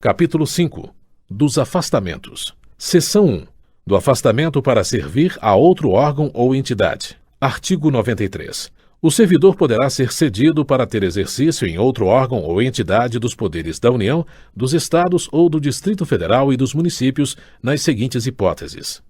Capítulo 5. Dos afastamentos. Seção 1. Do afastamento para servir a outro órgão ou entidade. Artigo 93. O servidor poderá ser cedido para ter exercício em outro órgão ou entidade dos poderes da União, dos Estados ou do Distrito Federal e dos municípios nas seguintes hipóteses.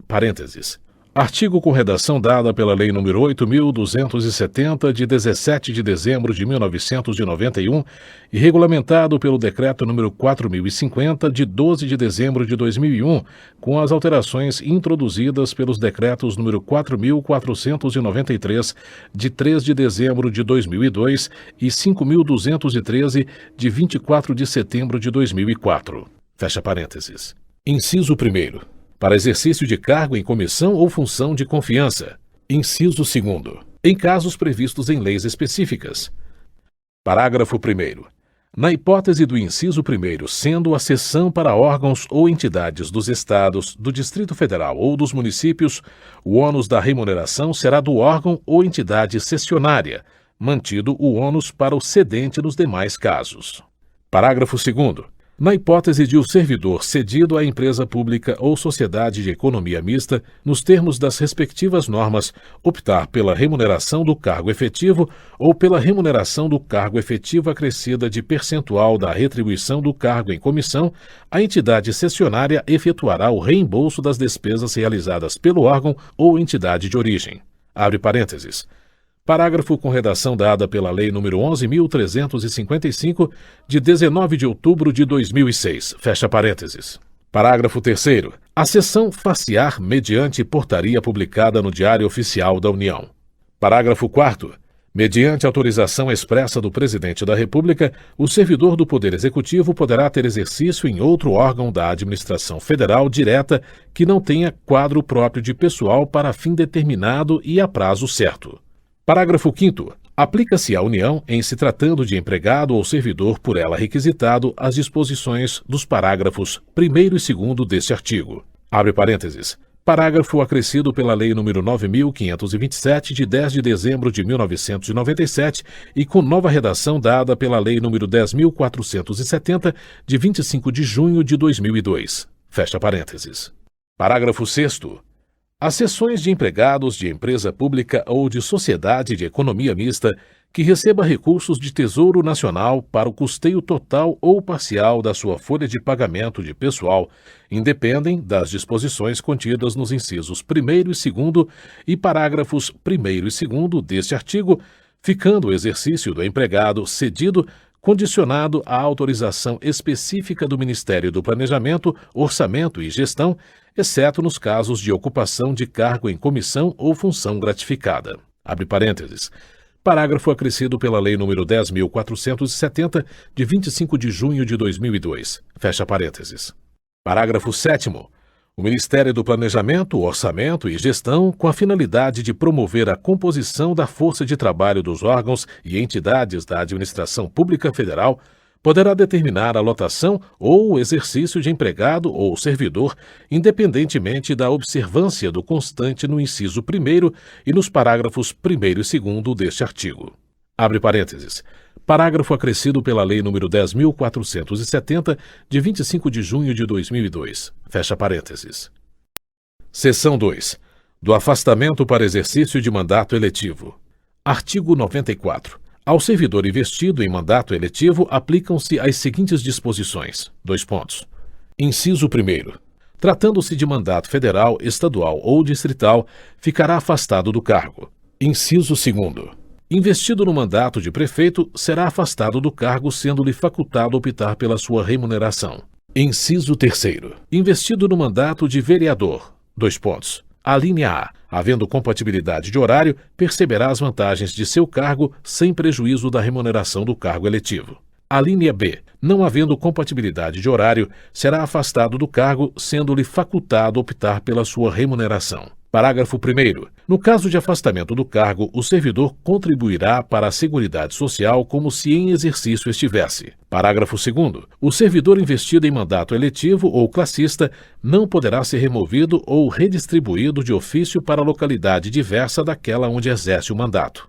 Parênteses. Artigo com redação dada pela Lei nº 8.270, de 17 de dezembro de 1991, e regulamentado pelo Decreto nº 4.050, de 12 de dezembro de 2001, com as alterações introduzidas pelos Decretos nº 4.493, de 3 de dezembro de 2002 e 5.213, de 24 de setembro de 2004. Fecha parênteses. Inciso 1º. Para exercício de cargo em comissão ou função de confiança. Inciso 2º. Em casos previstos em leis específicas. Parágrafo 1º. Na hipótese do inciso 1º, sendo a cessão para órgãos ou entidades dos Estados, do Distrito Federal ou dos municípios, o ônus da remuneração será do órgão ou entidade cessionária, mantido o ônus para o cedente nos demais casos. Parágrafo 2º. Na hipótese de o servidor cedido à empresa pública ou sociedade de economia mista, nos termos das respectivas normas, optar pela remuneração do cargo efetivo ou pela remuneração do cargo efetivo acrescida de percentual da retribuição do cargo em comissão, a entidade cessionária efetuará o reembolso das despesas realizadas pelo órgão ou entidade de origem. Abre parênteses. Parágrafo com redação dada pela Lei nº 11.355, de 19 de outubro de 2006. Fecha parênteses. Parágrafo 3º. A cessão far-se-á mediante portaria publicada no Diário Oficial da União. Parágrafo 4º. Mediante autorização expressa do Presidente da República, o servidor do Poder Executivo poderá ter exercício em outro órgão da administração federal direta que não tenha quadro próprio de pessoal para fim determinado e a prazo certo. Parágrafo 5º. Aplica-se à União, em se tratando de empregado ou servidor por ela requisitado, as disposições dos parágrafos 1º e 2º deste artigo. Abre parênteses. Parágrafo acrescido pela Lei nº 9.527, de 10 de dezembro de 1997 e com nova redação dada pela Lei nº 10.470, de 25 de junho de 2002. Fecha parênteses. Parágrafo 6º. As cessões de empregados de empresa pública ou de sociedade de economia mista que receba recursos de Tesouro Nacional para o custeio total ou parcial da sua folha de pagamento de pessoal independem das disposições contidas nos incisos 1º e 2º e parágrafos 1º e 2º deste artigo, ficando o exercício do empregado cedido condicionado à autorização específica do Ministério do Planejamento, Orçamento e Gestão, exceto nos casos de ocupação de cargo em comissão ou função gratificada. Abre parênteses. Parágrafo acrescido pela Lei nº 10.470, de 25 de junho de 2002. Fecha parênteses. Parágrafo 7º. O Ministério do Planejamento, Orçamento e Gestão, com a finalidade de promover a composição da força de trabalho dos órgãos e entidades da Administração Pública Federal, poderá determinar a lotação ou o exercício de empregado ou servidor, independentemente da observância do constante no inciso 1º e nos parágrafos 1º e 2º deste artigo. Abre parênteses. Parágrafo acrescido pela Lei nº 10.470, de 25 de junho de 2002. Fecha parênteses. Seção 2. Do afastamento para exercício de mandato eletivo. Artigo 94. Ao servidor investido em mandato eletivo, aplicam-se as seguintes disposições. Inciso 1º. Tratando-se de mandato federal, estadual ou distrital, ficará afastado do cargo. Inciso 2º. Investido no mandato de prefeito, será afastado do cargo, sendo-lhe facultado optar pela sua remuneração. Inciso 3º. Investido no mandato de vereador. Alínea A. Havendo compatibilidade de horário, perceberá as vantagens de seu cargo sem prejuízo da remuneração do cargo eletivo. Alínea B. Não havendo compatibilidade de horário, será afastado do cargo, sendo-lhe facultado optar pela sua remuneração. Parágrafo 1º. No caso de afastamento do cargo, o servidor contribuirá para a Seguridade Social como se em exercício estivesse. Parágrafo 2º. O servidor investido em mandato eletivo ou classista não poderá ser removido ou redistribuído de ofício para localidade diversa daquela onde exerce o mandato.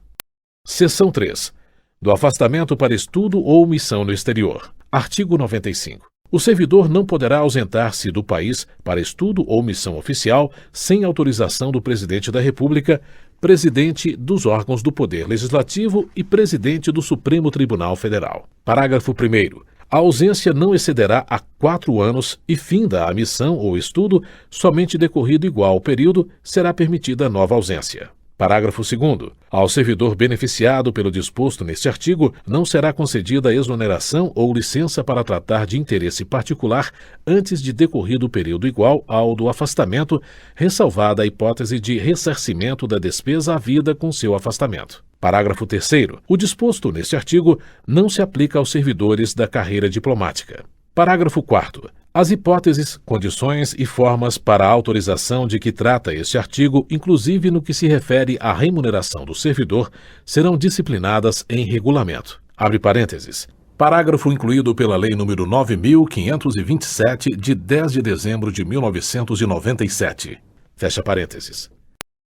Seção 3. Do afastamento para estudo ou missão no exterior. Artigo 95. O servidor não poderá ausentar-se do país para estudo ou missão oficial sem autorização do Presidente da República, presidente dos órgãos do Poder Legislativo e presidente do Supremo Tribunal Federal. Parágrafo 1º. A ausência não excederá a 4 anos e, finda a missão ou estudo, somente decorrido igual período, será permitida nova ausência. Parágrafo 2º. Ao servidor beneficiado pelo disposto neste artigo, não será concedida exoneração ou licença para tratar de interesse particular antes de decorrido período igual ao do afastamento, ressalvada a hipótese de ressarcimento da despesa havida com seu afastamento. Parágrafo 3º. O disposto neste artigo não se aplica aos servidores da carreira diplomática. Parágrafo 4º. As hipóteses, condições e formas para a autorização de que trata este artigo, inclusive no que se refere à remuneração do servidor, serão disciplinadas em regulamento. Abre parênteses. Parágrafo incluído pela Lei nº 9.527, de 10 de dezembro de 1997. Fecha parênteses.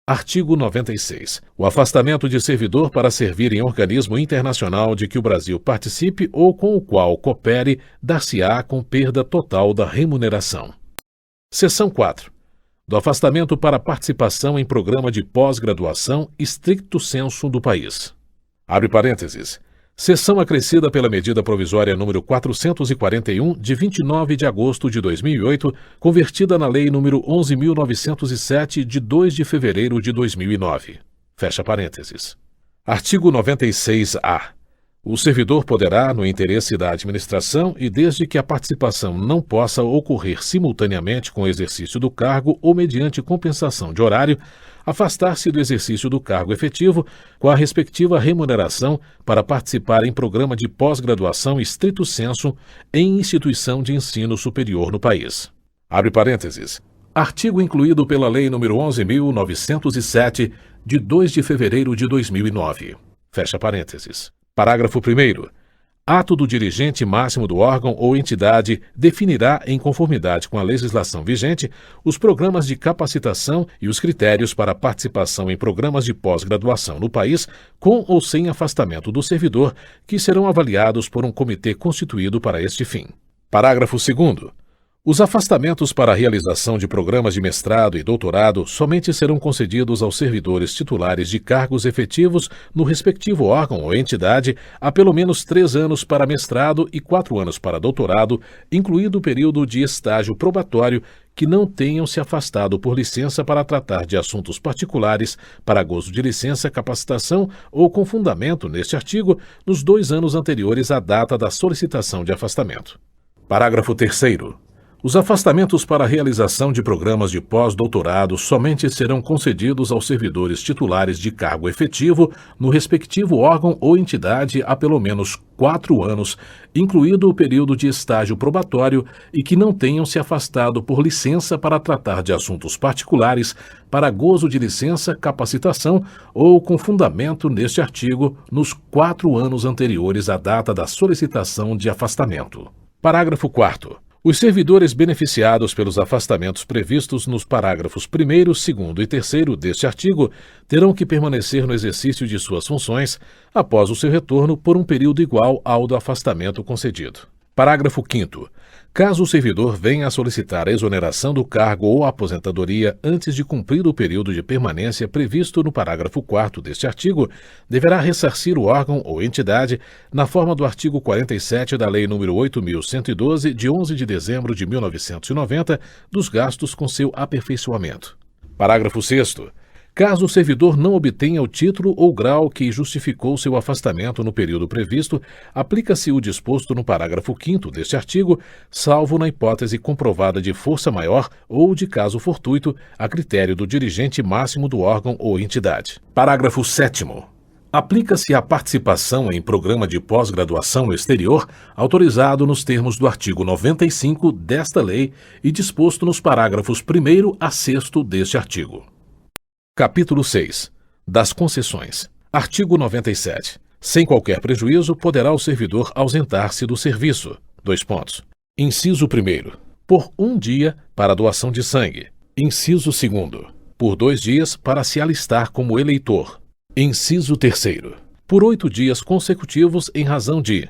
Artigo 96. O afastamento de servidor para servir em organismo internacional de que o Brasil participe ou com o qual coopere dar-se-á com perda total da remuneração. Seção 4. Do afastamento para participação em programa de pós-graduação stricto sensu do país. Abre parênteses. Seção acrescida pela medida provisória número 441, de 29 de agosto de 2008, convertida na Lei número 11.907, de 2 de fevereiro de 2009. Fecha parênteses. Artigo 96-A. O servidor poderá, no interesse da administração e desde que a participação não possa ocorrer simultaneamente com o exercício do cargo ou mediante compensação de horário, afastar-se do exercício do cargo efetivo com a respectiva remuneração para participar em programa de pós-graduação stricto sensu em instituição de ensino superior no país. Abre parênteses. Artigo incluído pela Lei nº 11.907, de 2 de fevereiro de 2009. Fecha parênteses. Parágrafo 1º. Ato do dirigente máximo do órgão ou entidade definirá, em conformidade com a legislação vigente, os programas de capacitação e os critérios para participação em programas de pós-graduação no país, com ou sem afastamento do servidor, que serão avaliados por um comitê constituído para este fim. Parágrafo 2º. Os afastamentos para a realização de programas de mestrado e doutorado somente serão concedidos aos servidores titulares de cargos efetivos no respectivo órgão ou entidade há pelo menos 3 anos para mestrado e 4 anos para doutorado, incluído o período de estágio probatório, que não tenham se afastado por licença para tratar de assuntos particulares para gozo de licença, capacitação ou com fundamento neste artigo nos 2 anos anteriores à data da solicitação de afastamento. Parágrafo 3º. Os afastamentos para a realização de programas de pós-doutorado somente serão concedidos aos servidores titulares de cargo efetivo no respectivo órgão ou entidade há pelo menos 4 anos, incluído o período de estágio probatório, e que não tenham se afastado por licença para tratar de assuntos particulares para gozo de licença, capacitação ou com fundamento neste artigo nos 4 anos anteriores à data da solicitação de afastamento. Parágrafo 4º. Os servidores beneficiados pelos afastamentos previstos nos parágrafos 1º, 2º e 3º deste artigo terão que permanecer no exercício de suas funções após o seu retorno por um período igual ao do afastamento concedido. Parágrafo 5º. Caso o servidor venha a solicitar a exoneração do cargo ou a aposentadoria antes de cumprir o período de permanência previsto no parágrafo 4º deste artigo, deverá ressarcir o órgão ou entidade, na forma do artigo 47 da Lei nº 8.112, de 11 de dezembro de 1990, dos gastos com seu aperfeiçoamento. Parágrafo 6º. Caso o servidor não obtenha o título ou grau que justificou seu afastamento no período previsto, aplica-se o disposto no parágrafo 5º deste artigo, salvo na hipótese comprovada de força maior ou de caso fortuito, a critério do dirigente máximo do órgão ou entidade. Parágrafo 7º. Aplica-se a participação em programa de pós-graduação no exterior, autorizado nos termos do artigo 95 desta lei e disposto nos parágrafos 1º a 6º deste artigo. Capítulo 6. Das concessões. Artigo 97. Sem qualquer prejuízo, poderá o servidor ausentar-se do serviço. Inciso 1º. Por 1 dia para doação de sangue. Inciso 2º. Por 2 dias para se alistar como eleitor. Inciso 3º. Por 8 dias consecutivos em razão de: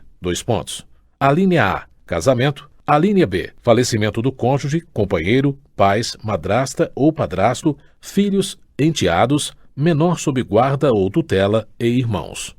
Alínea A, casamento. Alínea B, falecimento do cônjuge, companheiro, pais, madrasta ou padrasto, filhos, enteados, menor sob guarda ou tutela e irmãos.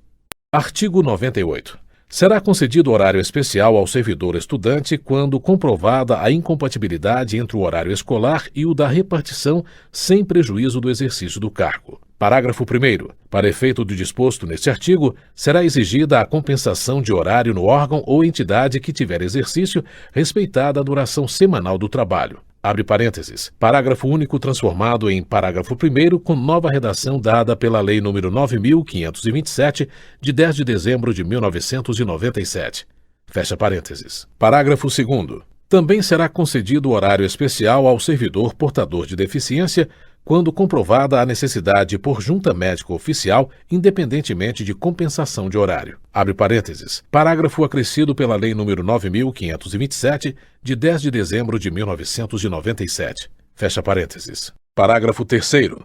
Artigo 98. Será concedido horário especial ao servidor estudante quando comprovada a incompatibilidade entre o horário escolar e o da repartição sem prejuízo do exercício do cargo. Parágrafo 1º. Para efeito do disposto neste artigo, será exigida a compensação de horário no órgão ou entidade que tiver exercício, respeitada a duração semanal do trabalho. Abre parênteses. Parágrafo único transformado em parágrafo 1º com nova redação dada pela Lei nº 9.527, de 10 de dezembro de 1997. Fecha parênteses. Parágrafo 2º. Também será concedido horário especial ao servidor portador de deficiência quando comprovada a necessidade por junta médica oficial, independentemente de compensação de horário. Abre parênteses. Parágrafo acrescido pela Lei nº 9.527, de 10 de dezembro de 1997. Fecha parênteses. Parágrafo 3º.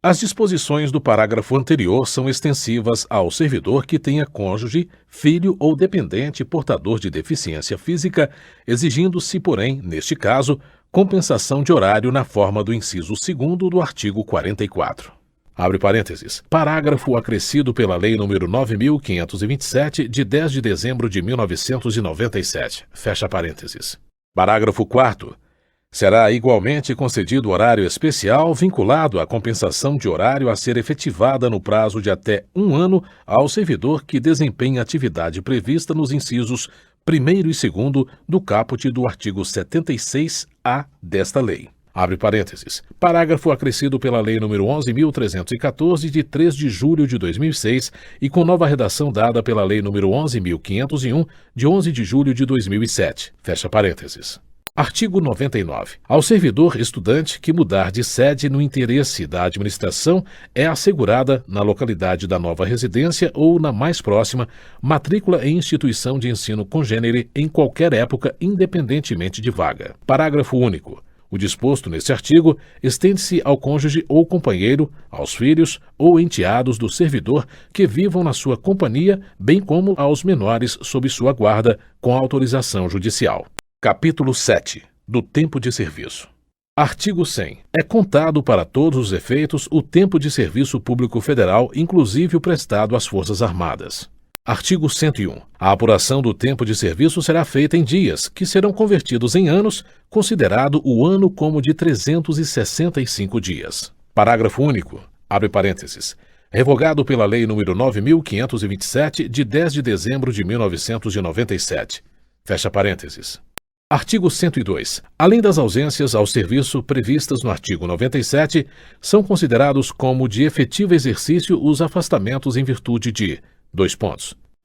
As disposições do parágrafo anterior são extensivas ao servidor que tenha cônjuge, filho ou dependente portador de deficiência física, exigindo-se, porém, neste caso, compensação de horário na forma do inciso 2º do artigo 44. Abre parênteses. Parágrafo acrescido pela Lei nº 9.527, de 10 de dezembro de 1997. Fecha parênteses. Parágrafo 4º. Será igualmente concedido horário especial vinculado à compensação de horário a ser efetivada no prazo de até 1 ano ao servidor que desempenhe atividade prevista nos incisos 1º e 2º do caput do artigo 76-A desta lei. Abre parênteses. Parágrafo acrescido pela Lei nº 11.314, de 3 de julho de 2006 e com nova redação dada pela Lei nº 11.501, de 11 de julho de 2007. Fecha parênteses. Artigo 99. Ao servidor estudante que mudar de sede no interesse da administração é assegurada, na localidade da nova residência ou na mais próxima, matrícula em instituição de ensino congênere em qualquer época, independentemente de vaga. Parágrafo único. O disposto neste artigo estende-se ao cônjuge ou companheiro, aos filhos ou enteados do servidor que vivam na sua companhia, bem como aos menores sob sua guarda, com autorização judicial. Capítulo 7. Do tempo de serviço. Artigo 100. É contado para todos os efeitos o tempo de serviço público federal, inclusive o prestado às Forças Armadas. Artigo 101. A apuração do tempo de serviço será feita em dias, que serão convertidos em anos, considerado o ano como de 365 dias. Parágrafo único. Abre parênteses. Revogado pela Lei nº 9.527, de 10 de dezembro de 1997. Fecha parênteses. Artigo 102. Além das ausências ao serviço previstas no artigo 97, são considerados como de efetivo exercício os afastamentos em virtude de: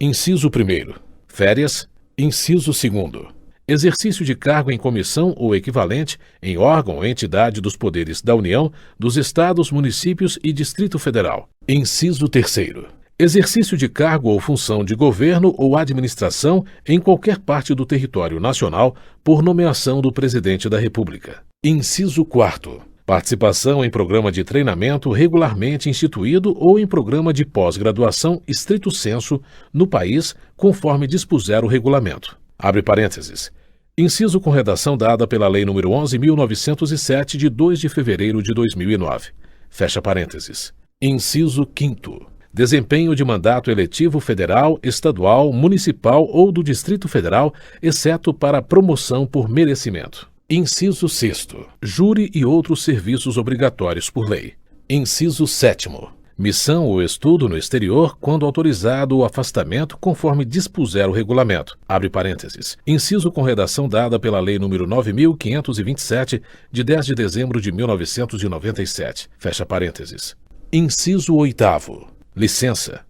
Inciso 1º. Férias. Inciso 2º. Exercício de cargo em comissão ou equivalente em órgão ou entidade dos poderes da União, dos Estados, municípios e Distrito Federal. Inciso 3º. Exercício de cargo ou função de governo ou administração em qualquer parte do território nacional por nomeação do Presidente da República. Inciso 4º. Participação em programa de treinamento regularmente instituído ou em programa de pós-graduação estrito sensu no país, conforme dispuser o regulamento. Abre parênteses. Inciso com redação dada pela Lei nº 11.907, de 2 de fevereiro de 2009. Fecha parênteses. Inciso 5º. Desempenho de mandato eletivo federal, estadual, municipal ou do Distrito Federal, exceto para promoção por merecimento. Inciso 6º. Júri e outros serviços obrigatórios por lei. Inciso 7º. Missão ou estudo no exterior quando autorizado o afastamento conforme dispuser o regulamento. Abre parênteses. Inciso com redação dada pela Lei nº 9.527, de 10 de dezembro de 1997. Fecha parênteses. Inciso 8º. Licença.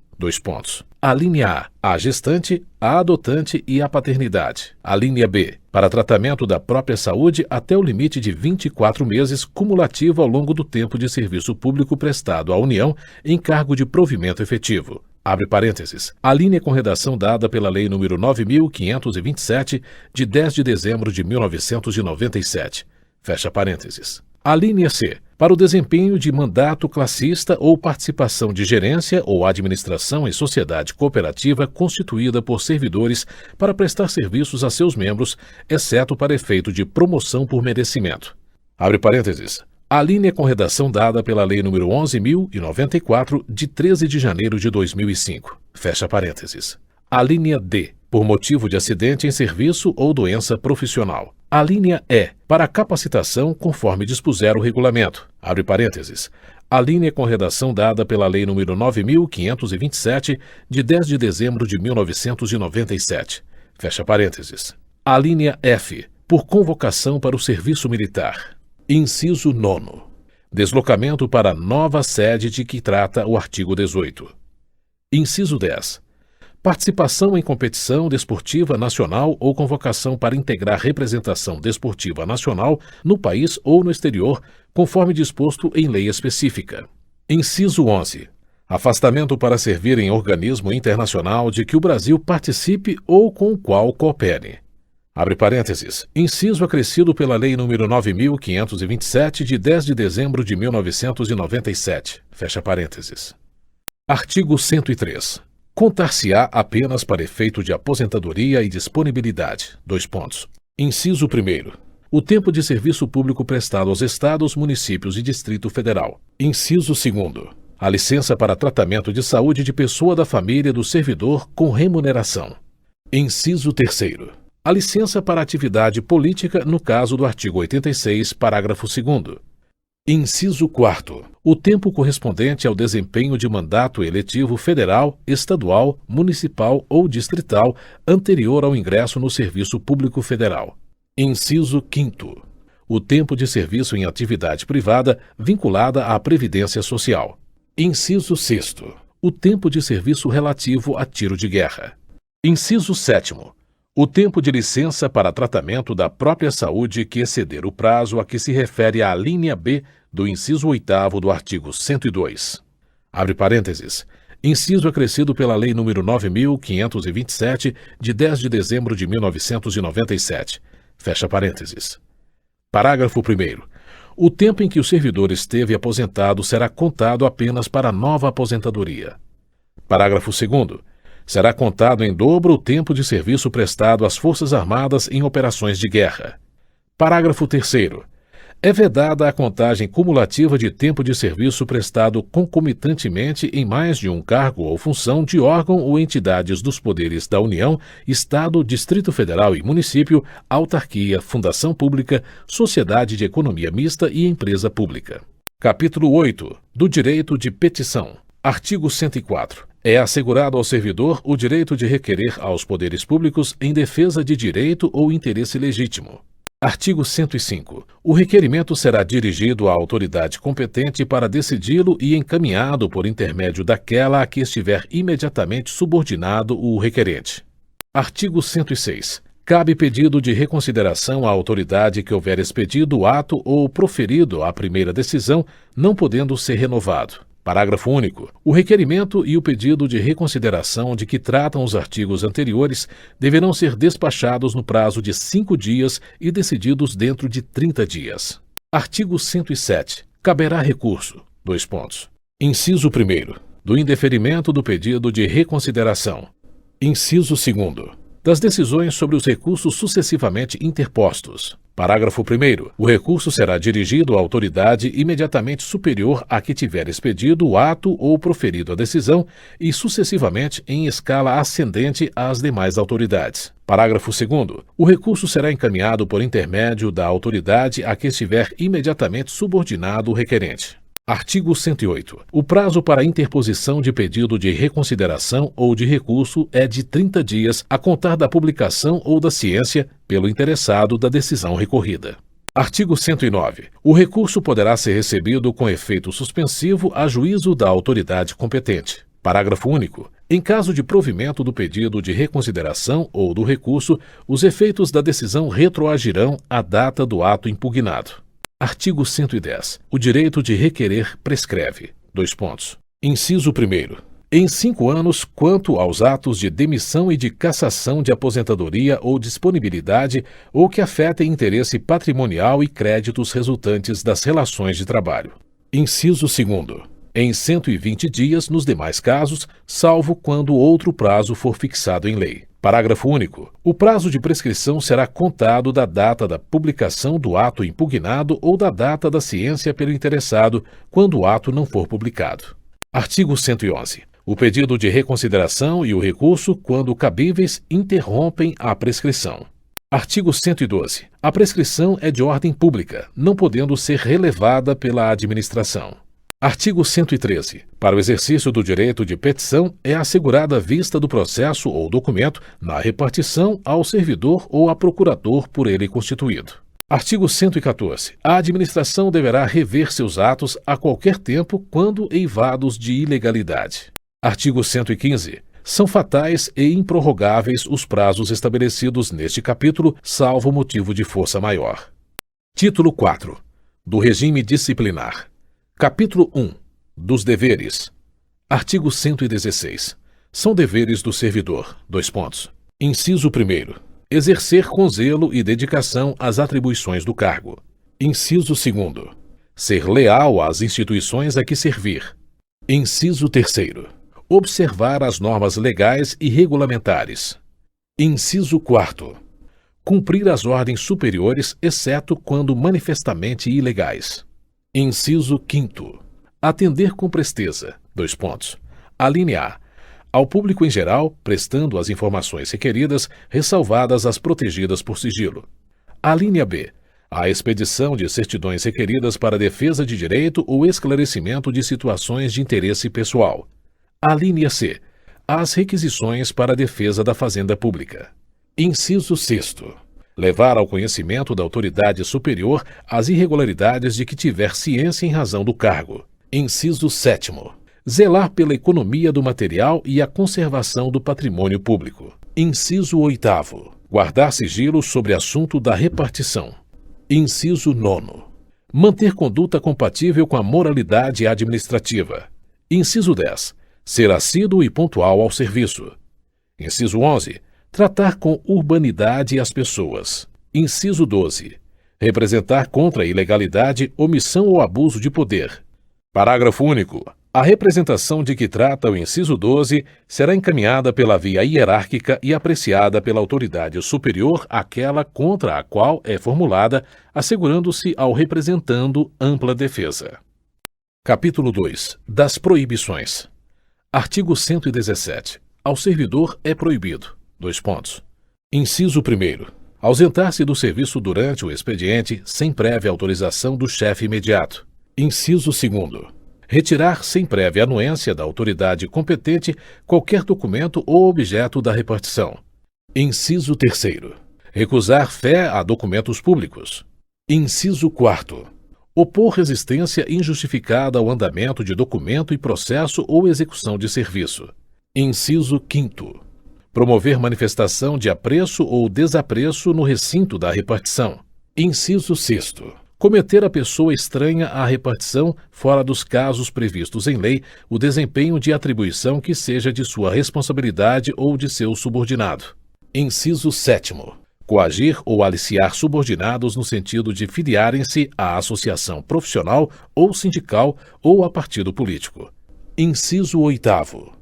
A linha A gestante, a adotante e a paternidade. A linha B, para tratamento da própria saúde até o limite de 24 meses cumulativo ao longo do tempo de serviço público prestado à União em cargo de provimento efetivo. Abre parênteses. A linha com redação dada pela Lei nº 9.527, de 10 de dezembro de 1997. Fecha parênteses. Alínea C. Para o desempenho de mandato classista ou participação de gerência ou administração em sociedade cooperativa constituída por servidores para prestar serviços a seus membros, exceto para efeito de promoção por merecimento. Abre parênteses. Alínea com redação dada pela Lei nº 11.094, de 13 de janeiro de 2005. Fecha parênteses. Alínea D. Por motivo de acidente em serviço ou doença profissional. Alínea E. Para capacitação conforme dispuser o regulamento. Abre parênteses. Alínea com redação dada pela Lei nº 9.527, de 10 de dezembro de 1997. Fecha parênteses. Alínea F. Por convocação para o serviço militar. Inciso 9º. Deslocamento para nova sede de que trata o artigo 18. Inciso 10. Participação em competição desportiva nacional ou convocação para integrar representação desportiva nacional no país ou no exterior, conforme disposto em lei específica. Inciso 11. Afastamento para servir em organismo internacional de que o Brasil participe ou com o qual coopere. Abre parênteses. Inciso acrescido pela Lei nº 9.527, de 10 de dezembro de 1997. Fecha parênteses. Artigo 103. Contar-se-á apenas para efeito de aposentadoria e disponibilidade. Inciso 1º. O tempo de serviço público prestado aos Estados, municípios e Distrito Federal. Inciso 2º. A licença para tratamento de saúde de pessoa da família do servidor com remuneração. Inciso 3º. A licença para atividade política no caso do artigo 86, parágrafo 2º. Inciso 4º. O tempo correspondente ao desempenho de mandato eletivo federal, estadual, municipal ou distrital anterior ao ingresso no serviço público federal. Inciso 5º. O tempo de serviço em atividade privada vinculada à Previdência Social. Inciso 6º. O tempo de serviço relativo a tiro de guerra. Inciso 7º. O tempo de licença para tratamento da própria saúde que exceder o prazo a que se refere a alínea B do inciso 8º do artigo 102. Abre parênteses. Inciso acrescido pela Lei nº 9.527, de 10 de dezembro de 1997. Fecha parênteses. Parágrafo 1º. O tempo em que o servidor esteve aposentado será contado apenas para nova aposentadoria. Parágrafo 2º. Será contado em dobro o tempo de serviço prestado às Forças Armadas em operações de guerra. Parágrafo 3º. É vedada a contagem cumulativa de tempo de serviço prestado concomitantemente em mais de um cargo ou função de órgão ou entidades dos poderes da União, Estado, Distrito Federal e Município, autarquia, fundação pública, sociedade de economia mista e empresa pública. Capítulo 8. Do direito de petição. Artigo 104. É assegurado ao servidor o direito de requerer aos poderes públicos em defesa de direito ou interesse legítimo. Artigo 105. O requerimento será dirigido à autoridade competente para decidi-lo e encaminhado por intermédio daquela a que estiver imediatamente subordinado o requerente. Artigo 106. Cabe pedido de reconsideração à autoridade que houver expedido o ato ou proferido a primeira decisão, não podendo ser renovado. Parágrafo único. O requerimento e o pedido de reconsideração de que tratam os artigos anteriores deverão ser despachados no prazo de 5 dias e decididos dentro de 30 dias. Artigo 107. Caberá recurso. Inciso 1º. Do indeferimento do pedido de reconsideração. Inciso 2º. Das decisões sobre os recursos sucessivamente interpostos. Parágrafo 1º. O recurso será dirigido à autoridade imediatamente superior à que tiver expedido o ato ou proferido a decisão e sucessivamente em escala ascendente às demais autoridades. Parágrafo 2º. O recurso será encaminhado por intermédio da autoridade a que estiver imediatamente subordinado o requerente. Artigo 108. O prazo para interposição de pedido de reconsideração ou de recurso é de 30 dias a contar da publicação ou da ciência pelo interessado da decisão recorrida. Artigo 109. O recurso poderá ser recebido com efeito suspensivo a juízo da autoridade competente. Parágrafo único. Em caso de provimento do pedido de reconsideração ou do recurso, os efeitos da decisão retroagirão à data do ato impugnado. Artigo 110. O direito de requerer prescreve. Inciso 1º. Em 5 anos, quanto aos atos de demissão e de cassação de aposentadoria ou disponibilidade ou que afetem interesse patrimonial e créditos resultantes das relações de trabalho. Inciso 2º. Em 120 dias nos demais casos, salvo quando outro prazo for fixado em lei. Parágrafo único. O prazo de prescrição será contado da data da publicação do ato impugnado ou da data da ciência pelo interessado, quando o ato não for publicado. Artigo 111. O pedido de reconsideração e o recurso, quando cabíveis, interrompem a prescrição. Artigo 112. A prescrição é de ordem pública, não podendo ser relevada pela administração. Artigo 113. Para o exercício do direito de petição, é assegurada a vista do processo ou documento na repartição ao servidor ou a procurador por ele constituído. Artigo 114. A administração deverá rever seus atos a qualquer tempo quando eivados de ilegalidade. Artigo 115. São fatais e improrrogáveis os prazos estabelecidos neste capítulo, salvo motivo de força maior. Título 4. Do regime disciplinar. Capítulo 1. Dos deveres. Artigo 116. São deveres do servidor. Inciso 1º. Exercer com zelo e dedicação as atribuições do cargo. Inciso 2º. Ser leal às instituições a que servir. Inciso 3º. Observar as normas legais e regulamentares. Inciso 4º. Cumprir as ordens superiores, exceto quando manifestamente ilegais. Inciso 5º. Atender com presteza. Alínea A. Ao público em geral, prestando as informações requeridas, ressalvadas as protegidas por sigilo. Alínea B. A expedição de certidões requeridas para defesa de direito ou esclarecimento de situações de interesse pessoal. Alínea C. As requisições para a defesa da fazenda pública. Inciso 6º. Levar ao conhecimento da autoridade superior as irregularidades de que tiver ciência em razão do cargo. Inciso 7º. Zelar pela economia do material e a conservação do patrimônio público. Inciso 8º. Guardar sigilo sobre assunto da repartição. Inciso 9º. Manter conduta compatível com a moralidade administrativa. Inciso 10. Ser assíduo e pontual ao serviço. Inciso 11. Tratar com urbanidade as pessoas. Inciso 12. Representar contra a ilegalidade, omissão ou abuso de poder. Parágrafo único. A representação de que trata o inciso 12 será encaminhada pela via hierárquica e apreciada pela autoridade superior àquela contra a qual é formulada, assegurando-se ao representando ampla defesa. Capítulo 2. Das proibições. Artigo 117. Ao servidor é proibido: Inciso 1º. Ausentar-se do serviço durante o expediente sem prévia autorização do chefe imediato. Inciso 2º. Retirar sem prévia anuência da autoridade competente qualquer documento ou objeto da repartição. Inciso 3º. Recusar fé a documentos públicos. Inciso 4º. Opor resistência injustificada ao andamento de documento e processo ou execução de serviço. Inciso 5º. Promover manifestação de apreço ou desapreço no recinto da repartição. Inciso 6º. Cometer a pessoa estranha à repartição, fora dos casos previstos em lei, o desempenho de atribuição que seja de sua responsabilidade ou de seu subordinado. Inciso 7º. Coagir ou aliciar subordinados no sentido de filiarem-se à associação profissional ou sindical ou a partido político. Inciso 8º.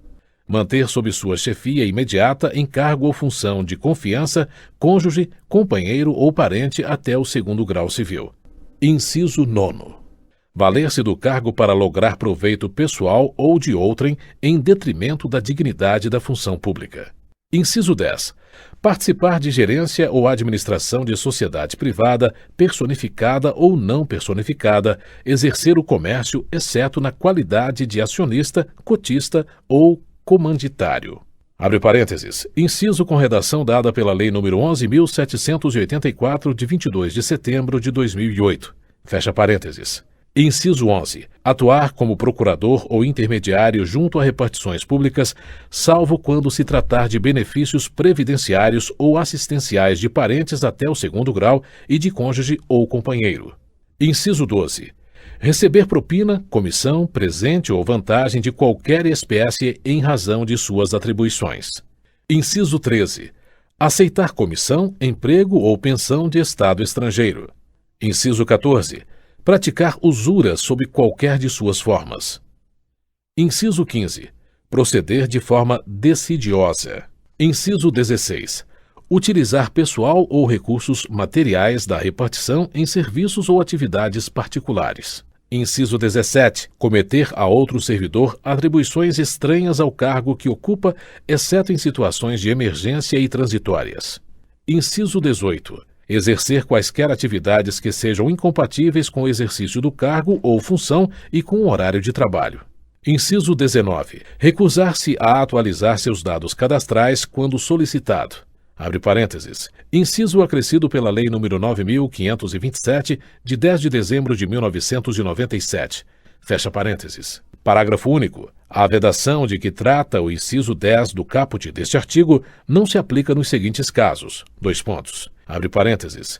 Manter sob sua chefia imediata em cargo ou função de confiança, cônjuge, companheiro ou parente até o 2º grau civil. Inciso 9º. Valer-se do cargo para lograr proveito pessoal ou de outrem em detrimento da dignidade da função pública. Inciso 10. Participar de gerência ou administração de sociedade privada, personificada ou não personificada, exercer o comércio, exceto na qualidade de acionista, cotista ou comanditário. Abre parênteses. Inciso com redação dada pela Lei nº 11.784, de 22 de setembro de 2008. Fecha parênteses. Inciso 11. Atuar como procurador ou intermediário junto a repartições públicas, salvo quando se tratar de benefícios previdenciários ou assistenciais de parentes até o 2º grau e de cônjuge ou companheiro. Inciso 12. Receber propina, comissão, presente ou vantagem de qualquer espécie em razão de suas atribuições. Inciso 13. Aceitar comissão, emprego ou pensão de Estado estrangeiro. Inciso 14. Praticar usura sob qualquer de suas formas. Inciso 15. Proceder de forma dessidiosa. Inciso 16. Utilizar pessoal ou recursos materiais da repartição em serviços ou atividades particulares. Inciso 17. Cometer a outro servidor atribuições estranhas ao cargo que ocupa, exceto em situações de emergência e transitórias. Inciso 18. Exercer quaisquer atividades que sejam incompatíveis com o exercício do cargo ou função e com o horário de trabalho. Inciso 19. Recusar-se a atualizar seus dados cadastrais quando solicitado. Abre parênteses. Inciso acrescido pela Lei nº 9.527, de 10 de dezembro de 1997. Fecha parênteses. Parágrafo único. A vedação de que trata o inciso 10 do caput deste artigo não se aplica nos seguintes casos. Dois pontos. Abre parênteses.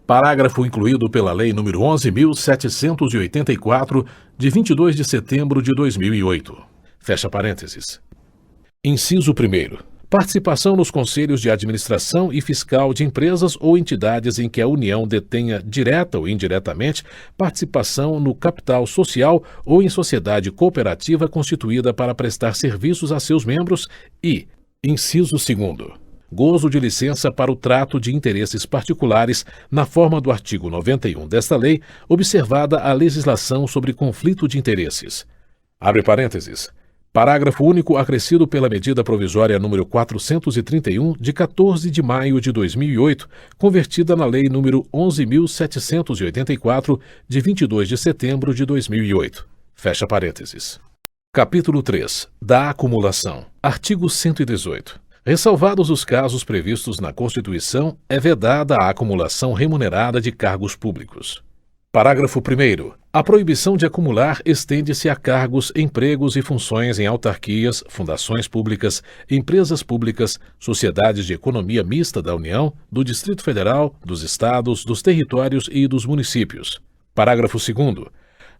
Parágrafo incluído pela Lei nº 11.784, de 22 de setembro de 2008. Fecha parênteses. Inciso 1º. Participação nos conselhos de administração e fiscal de empresas ou entidades em que a União detenha, direta ou indiretamente, participação no capital social ou em sociedade cooperativa constituída para prestar serviços a seus membros e, inciso 2º, gozo de licença para o trato de interesses particulares na forma do artigo 91 desta lei, observada a legislação sobre conflito de interesses. Abre parênteses. Parágrafo único acrescido pela medida provisória número 431, de 14 de maio de 2008, convertida na Lei número 11.784, de 22 de setembro de 2008. Fecha parênteses. Capítulo 3. Da acumulação. Artigo 118. Ressalvados os casos previstos na Constituição, é vedada a acumulação remunerada de cargos públicos. Parágrafo 1º. A proibição de acumular estende-se a cargos, empregos e funções em autarquias, fundações públicas, empresas públicas, sociedades de economia mista da União, do Distrito Federal, dos Estados, dos territórios e dos municípios. Parágrafo 2º.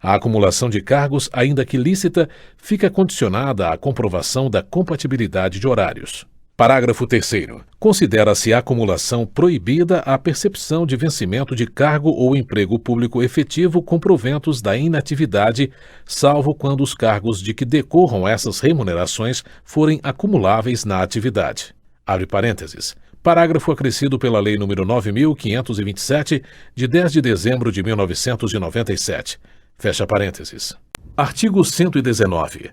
A acumulação de cargos, ainda que lícita, fica condicionada à comprovação da compatibilidade de horários. Parágrafo 3º. Considera-se a acumulação proibida a percepção de vencimento de cargo ou emprego público efetivo com proventos da inatividade, salvo quando os cargos de que decorram essas remunerações forem acumuláveis na atividade. Abre parênteses. Parágrafo acrescido pela Lei nº 9.527, de 10 de dezembro de 1997. Fecha parênteses. Artigo 119.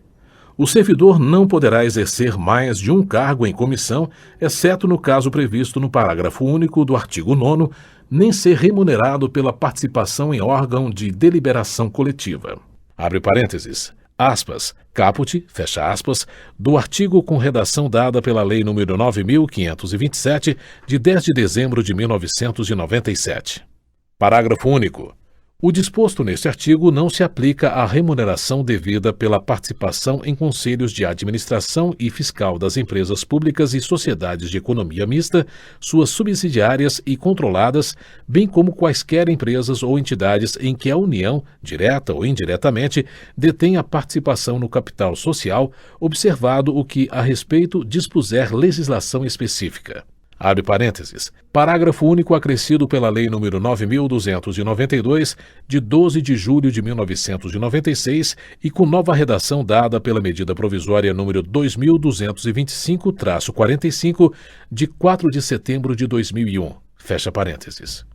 O servidor não poderá exercer mais de um cargo em comissão, exceto no caso previsto no parágrafo único do artigo 9º, nem ser remunerado pela participação em órgão de deliberação coletiva. Abre parênteses. Aspas, caput, fecha aspas, do artigo com redação dada pela Lei nº 9.527, de 10 de dezembro de 1997. Parágrafo único. O disposto neste artigo não se aplica à remuneração devida pela participação em conselhos de administração e fiscal das empresas públicas e sociedades de economia mista, suas subsidiárias e controladas, bem como quaisquer empresas ou entidades em que a União, direta ou indiretamente, detenha participação no capital social, observado o que a respeito dispuser legislação específica. Abre parênteses. Parágrafo único acrescido pela Lei nº 9.292, de 12 de julho de 1996 e com nova redação dada pela medida provisória número 2.225-45, de 4 de setembro de 2001. Fecha parênteses.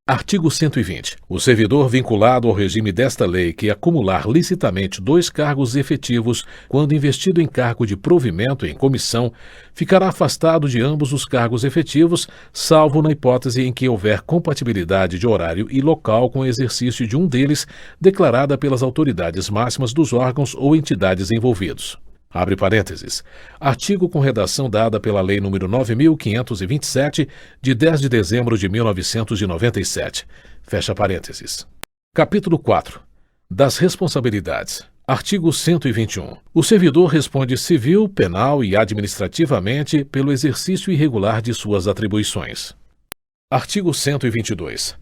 Artigo 120. O servidor vinculado ao regime desta lei que acumular licitamente 2 cargos efetivos quando investido em cargo de provimento em comissão, ficará afastado de ambos os cargos efetivos, salvo na hipótese em que houver compatibilidade de horário e local com o exercício de um deles, declarada pelas autoridades máximas dos órgãos ou entidades envolvidos. Abre parênteses. Artigo com redação dada pela Lei nº 9.527, de 10 de dezembro de 1997. Fecha parênteses. Capítulo 4. Das responsabilidades. Artigo 121. O servidor responde civil, penal e administrativamente pelo exercício irregular de suas atribuições. Artigo 122.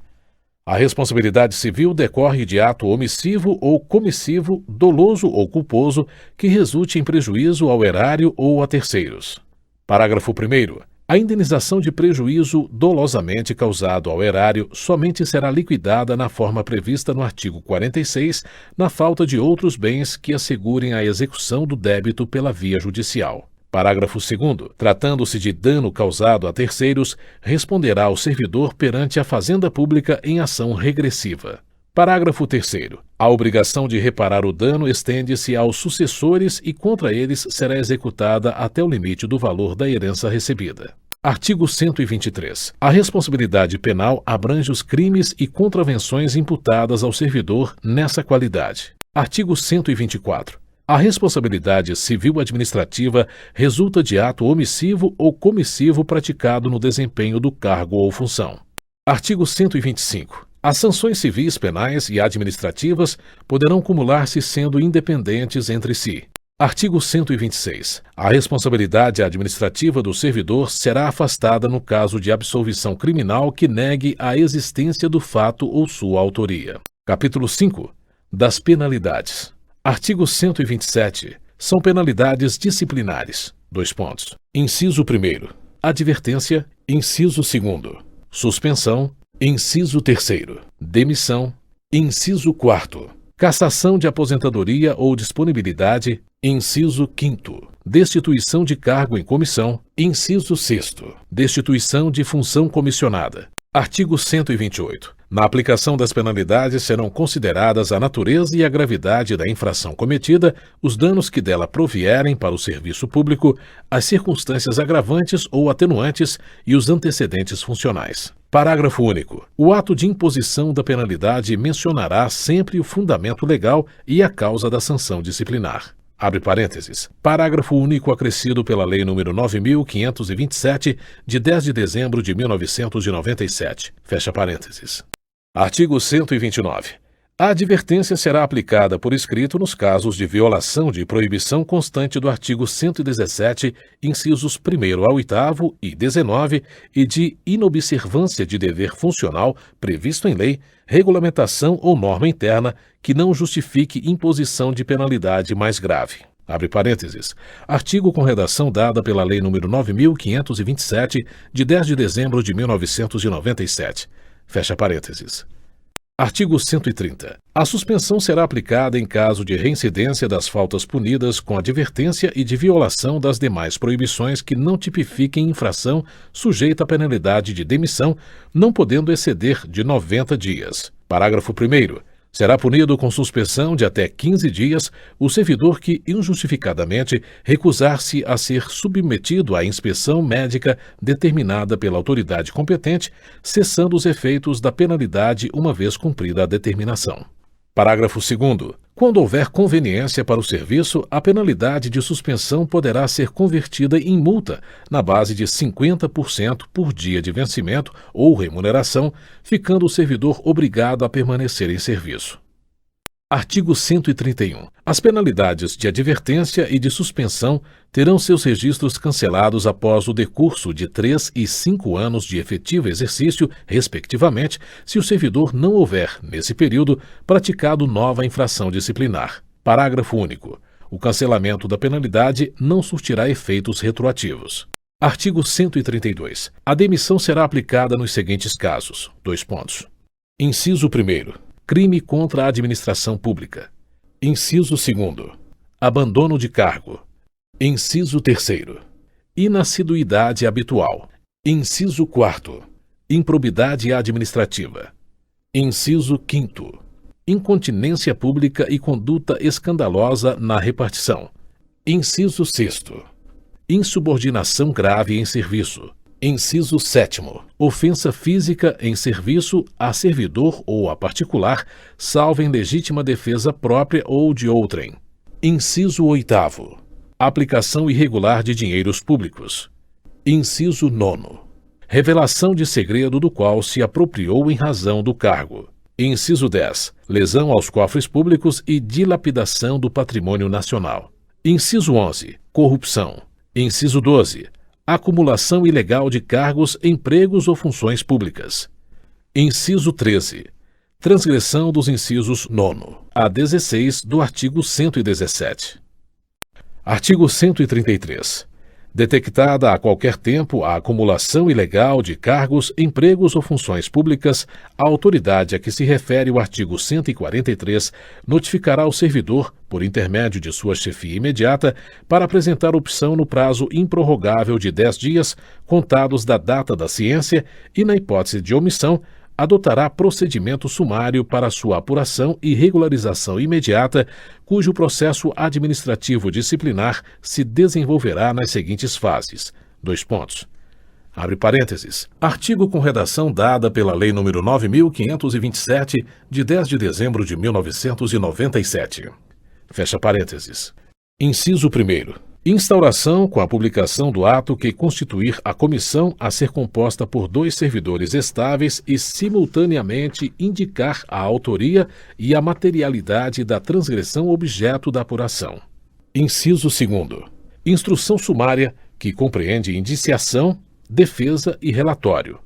A responsabilidade civil decorre de ato omissivo ou comissivo, doloso ou culposo, que resulte em prejuízo ao erário ou a terceiros. Parágrafo 1º. A indenização de prejuízo dolosamente causado ao erário somente será liquidada na forma prevista no artigo 46, na falta de outros bens que assegurem a execução do débito pela via judicial. Parágrafo 2º. Tratando-se de dano causado a terceiros, responderá o servidor perante a Fazenda Pública em ação regressiva. Parágrafo 3º. A obrigação de reparar o dano estende-se aos sucessores e contra eles será executada até o limite do valor da herança recebida. Artigo 123. A responsabilidade penal abrange os crimes e contravenções imputadas ao servidor nessa qualidade. Artigo 124. A responsabilidade civil-administrativa resulta de ato omissivo ou comissivo praticado no desempenho do cargo ou função. Artigo 125. As sanções civis, penais e administrativas poderão cumular-se sendo independentes entre si. Artigo 126. A responsabilidade administrativa do servidor será afastada no caso de absolvição criminal que negue a existência do fato ou sua autoria. Capítulo 5. Das penalidades. Artigo 127. São penalidades disciplinares. Inciso 1º. Advertência. Inciso 2º. Suspensão. Inciso 3º. Demissão. Inciso 4º. Cassação de aposentadoria ou disponibilidade. Inciso 5º. Destituição de cargo em comissão. Inciso 6º. Destituição de função comissionada. Artigo 128. Na aplicação das penalidades serão consideradas a natureza e a gravidade da infração cometida, os danos que dela provierem para o serviço público, as circunstâncias agravantes ou atenuantes e os antecedentes funcionais. Parágrafo único. O ato de imposição da penalidade mencionará sempre o fundamento legal e a causa da sanção disciplinar. Abre parênteses. Parágrafo único acrescido pela Lei nº 9.527, de 10 de dezembro de 1997. Fecha parênteses. Artigo 129. A advertência será aplicada por escrito nos casos de violação de proibição constante do artigo 117, incisos 1º ao 8º e 19, e de inobservância de dever funcional previsto em lei, regulamentação ou norma interna que não justifique imposição de penalidade mais grave. Abre parênteses. Artigo com redação dada pela Lei nº 9.527, de 10 de dezembro de 1997. Fecha parênteses. Artigo 130. A suspensão será aplicada em caso de reincidência das faltas punidas com advertência e de violação das demais proibições que não tipifiquem infração sujeita à penalidade de demissão, não podendo exceder de 90 dias. Parágrafo 1º. Será punido com suspensão de até 15 dias o servidor que injustificadamente recusar-se a ser submetido à inspeção médica determinada pela autoridade competente, cessando os efeitos da penalidade uma vez cumprida a determinação. Parágrafo 2º. Quando houver conveniência para o serviço, a penalidade de suspensão poderá ser convertida em multa na base de 50% por dia de vencimento ou remuneração, ficando o servidor obrigado a permanecer em serviço. Artigo 131. As penalidades de advertência e de suspensão terão seus registros cancelados após o decurso de 3 e 5 anos de efetivo exercício, respectivamente, se o servidor não houver, nesse período, praticado nova infração disciplinar. Parágrafo único. O cancelamento da penalidade não surtirá efeitos retroativos. Artigo 132. A demissão será aplicada nos seguintes casos. Inciso 1º. Crime contra a administração pública. Inciso 2º. Abandono de cargo. Inciso 3º. Inassiduidade habitual. Inciso 4º. Improbidade administrativa. Inciso 5º. Incontinência pública e conduta escandalosa na repartição. Inciso 6º. Insubordinação grave em serviço. Inciso 7º. Ofensa física em serviço a servidor ou a particular, salvo em legítima defesa própria ou de outrem. Inciso 8º. Aplicação irregular de dinheiros públicos. Inciso 9º. Revelação de segredo do qual se apropriou em razão do cargo. Inciso 10. Lesão aos cofres públicos e dilapidação do patrimônio nacional. Inciso 11. Corrupção. Inciso 12. Acumulação ilegal de cargos, empregos ou funções públicas. Inciso 13. Transgressão dos incisos 9º a 16 do artigo 117. Artigo 133. Detectada a qualquer tempo a acumulação ilegal de cargos, empregos ou funções públicas, a autoridade a que se refere o artigo 143 notificará o servidor, por intermédio de sua chefia imediata, para apresentar opção no prazo improrrogável de 10 dias, contados da data da ciência, e, na hipótese de omissão, adotará procedimento sumário para sua apuração e regularização imediata, cujo processo administrativo disciplinar se desenvolverá nas seguintes fases. Abre parênteses. Artigo com redação dada pela Lei nº 9.527, de 10 de dezembro de 1997. Fecha parênteses. Inciso 1º. Instauração com a publicação do ato que constituir a comissão a ser composta por 2 servidores estáveis e simultaneamente indicar a autoria e a materialidade da transgressão objeto da apuração. Inciso 2º. Instrução sumária que compreende indiciação, defesa e relatório.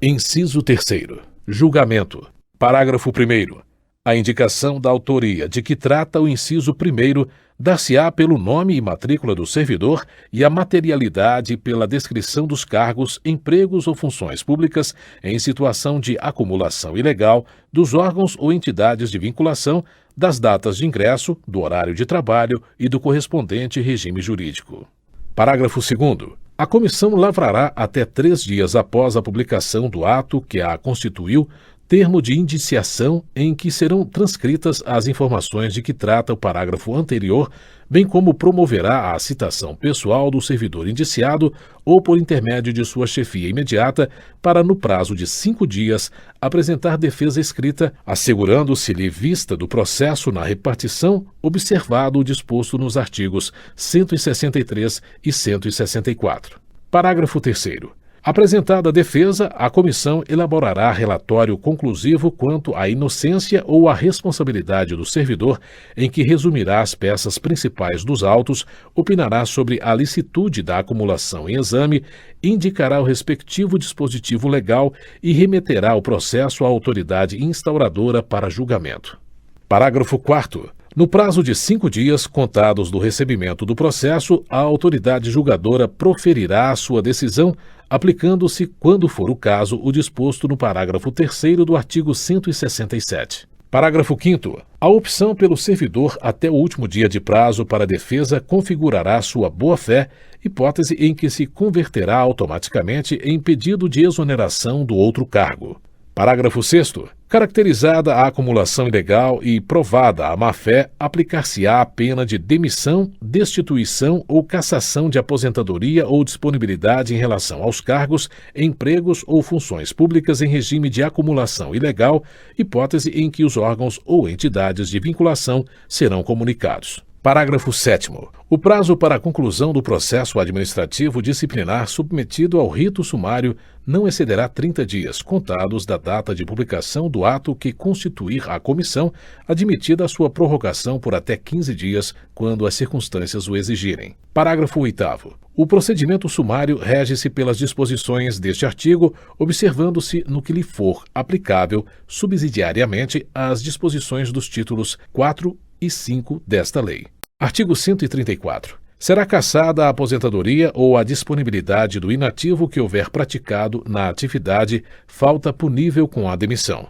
Inciso 3º. Julgamento. Parágrafo 1º. A indicação da autoria de que trata o inciso 1º dar-se-á pelo nome e matrícula do servidor e a materialidade pela descrição dos cargos, empregos ou funções públicas em situação de acumulação ilegal, dos órgãos ou entidades de vinculação, das datas de ingresso, do horário de trabalho e do correspondente regime jurídico. Parágrafo 2º. A comissão lavrará até 3 dias após a publicação do ato que a constituiu termo de indiciação em que serão transcritas as informações de que trata o parágrafo anterior, bem como promoverá a citação pessoal do servidor indiciado ou por intermédio de sua chefia imediata para, no prazo de 5 dias, apresentar defesa escrita, assegurando-se-lhe vista do processo na repartição, observado o disposto nos artigos 163 e 164. Parágrafo 3º. Apresentada a defesa, a comissão elaborará relatório conclusivo quanto à inocência ou à responsabilidade do servidor, em que resumirá as peças principais dos autos, opinará sobre a licitude da acumulação em exame, indicará o respectivo dispositivo legal e remeterá o processo à autoridade instauradora para julgamento. Parágrafo 4º. No prazo de 5 dias, contados do recebimento do processo, a autoridade julgadora proferirá a sua decisão, aplicando-se, quando for o caso, o disposto no parágrafo 3º do artigo 167. Parágrafo 5º. A opção pelo servidor até o último dia de prazo para a defesa configurará sua boa-fé, hipótese em que se converterá automaticamente em pedido de exoneração do outro cargo. Parágrafo 6º. Caracterizada a acumulação ilegal e provada a má-fé, aplicar-se-á a pena de demissão, destituição ou cassação de aposentadoria ou disponibilidade em relação aos cargos, empregos ou funções públicas em regime de acumulação ilegal, hipótese em que os órgãos ou entidades de vinculação serão comunicados. Parágrafo 7º. O prazo para a conclusão do processo administrativo disciplinar submetido ao rito sumário não excederá 30 dias, contados da data de publicação do ato que constituir a comissão, admitida a sua prorrogação por até 15 dias, quando as circunstâncias o exigirem. Parágrafo 8º. O procedimento sumário rege-se pelas disposições deste artigo, observando-se, no que lhe for aplicável, subsidiariamente, as disposições dos títulos 4 e 5 desta lei. Artigo 134. Será cassada a aposentadoria ou a disponibilidade do inativo que houver praticado na atividade falta punível com a demissão.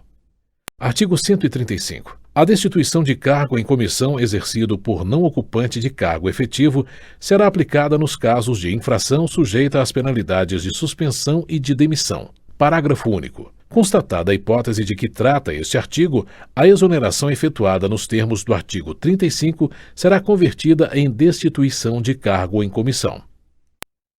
Artigo 135. A destituição de cargo em comissão exercido por não ocupante de cargo efetivo será aplicada nos casos de infração sujeita às penalidades de suspensão e de demissão. Parágrafo único. Constatada a hipótese de que trata este artigo, a exoneração efetuada nos termos do artigo 35 será convertida em destituição de cargo em comissão.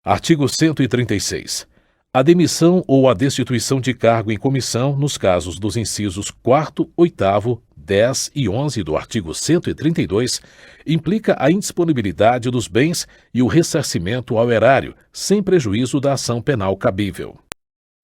Artigo 136. A demissão ou a destituição de cargo em comissão, nos casos dos incisos 4º, 8º, 10 e 11 do artigo 132, implica a indisponibilidade dos bens e o ressarcimento ao erário, sem prejuízo da ação penal cabível.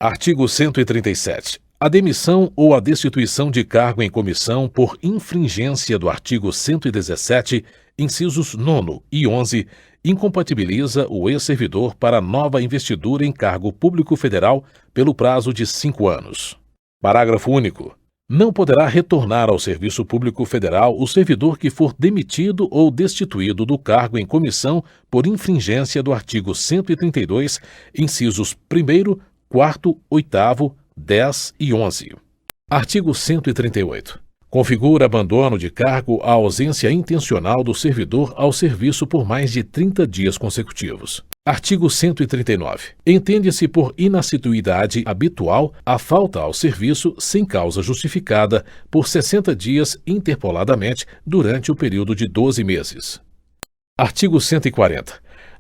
Artigo 137. A demissão ou a destituição de cargo em comissão por infringência do artigo 117, incisos 9º e 11, incompatibiliza o ex-servidor para nova investidura em cargo público federal pelo prazo de 5 anos. Parágrafo único. Não poderá retornar ao serviço público federal o servidor que for demitido ou destituído do cargo em comissão por infringência do artigo 132, incisos 1º, 4º, 8º, 10 e 11. Artigo 138. Configura abandono de cargo a ausência intencional do servidor ao serviço por mais de 30 dias consecutivos. Artigo 139. Entende-se por inassiduidade habitual a falta ao serviço sem causa justificada por 60 dias interpoladamente durante o período de 12 meses. Artigo 140.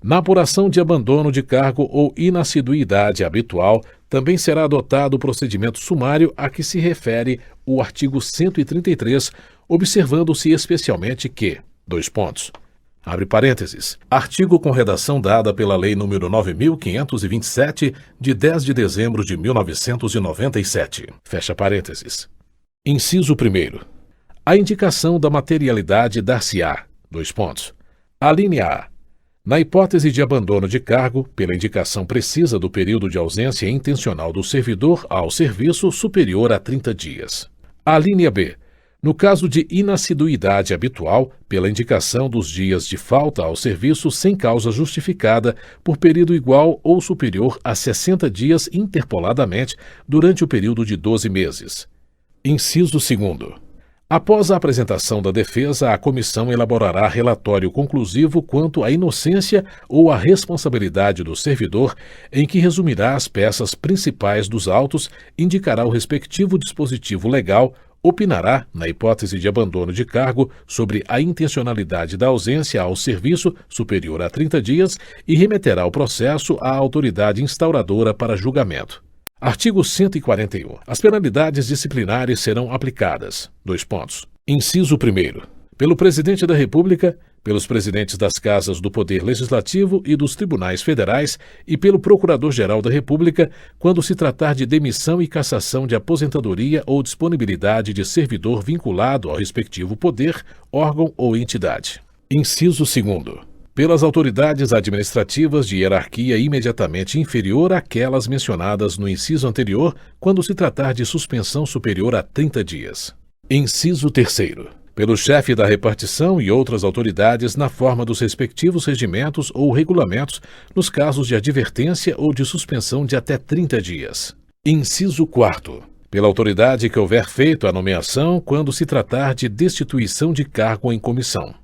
Na apuração de abandono de cargo ou inassiduidade habitual, também será adotado o procedimento sumário a que se refere o artigo 133, observando-se especialmente que: abre parênteses, artigo com redação dada pela Lei nº 9.527, de 10 de dezembro de 1997. Fecha parênteses. Inciso 1º. A indicação da materialidade dar-se-á: alínea A. Na hipótese de abandono de cargo, pela indicação precisa do período de ausência intencional do servidor ao serviço superior a 30 dias. Alínea B. No caso de inassiduidade habitual, pela indicação dos dias de falta ao serviço sem causa justificada, por período igual ou superior a 60 dias interpoladamente durante o período de 12 meses. Inciso 2º. Após a apresentação da defesa, a comissão elaborará relatório conclusivo quanto à inocência ou à responsabilidade do servidor, em que resumirá as peças principais dos autos, indicará o respectivo dispositivo legal, opinará, na hipótese de abandono de cargo, sobre a intencionalidade da ausência ao serviço superior a 30 dias e remeterá o processo à autoridade instauradora para julgamento. Artigo 141. As penalidades disciplinares serão aplicadas: Inciso 1º. Pelo Presidente da República, pelos presidentes das Casas do Poder Legislativo e dos Tribunais Federais e pelo Procurador-Geral da República, quando se tratar de demissão e cassação de aposentadoria ou disponibilidade de servidor vinculado ao respectivo poder, órgão ou entidade. Inciso 2º. Pelas autoridades administrativas de hierarquia imediatamente inferior àquelas mencionadas no inciso anterior, quando se tratar de suspensão superior a 30 dias. Inciso 3º. Pelo chefe da repartição e outras autoridades na forma dos respectivos regimentos ou regulamentos, nos casos de advertência ou de suspensão de até 30 dias. Inciso 4º. Pela autoridade que houver feito a nomeação quando se tratar de destituição de cargo em comissão.